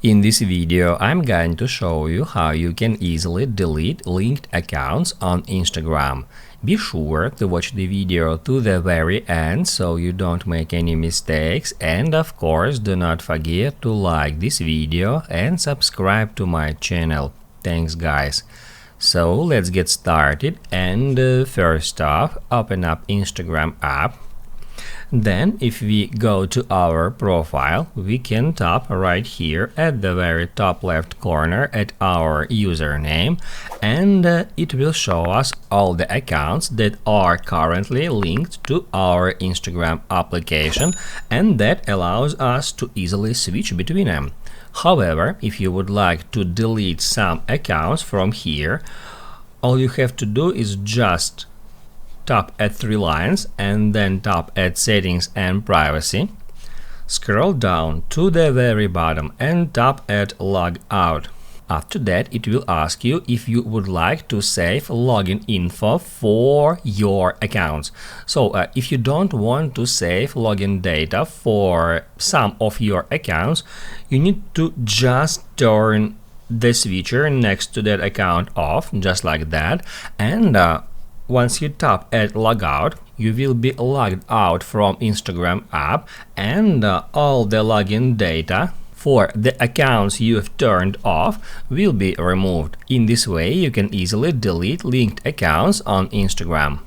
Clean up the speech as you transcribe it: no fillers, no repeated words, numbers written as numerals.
In this video, I'm going to show you how you can easily delete linked accounts on Instagram. Be sure to watch the video to the very end so you don't make any mistakes, and of course do not forget to like this video and subscribe to my channel. Thanks guys. So let's get started, and first off, open up Instagram app. Then if we go to our profile, we can tap right here at the very top left corner at our username, and it will show us all the accounts that are currently linked to our Instagram application, and that allows us to easily switch between them. However, if you would like to delete some accounts from here, all you have to do is just tap at three lines and then tap at settings and privacy. Scroll down to the very bottom and tap at log out. After that, it will ask you if you would like to save login info for your accounts. So if you don't want to save login data for some of your accounts, you need to just turn the switcher next to that account off, just like that, and once you tap at logout, you will be logged out from Instagram app, and all the login data for the accounts you've turned off will be removed. In this way, you can easily delete linked accounts on Instagram.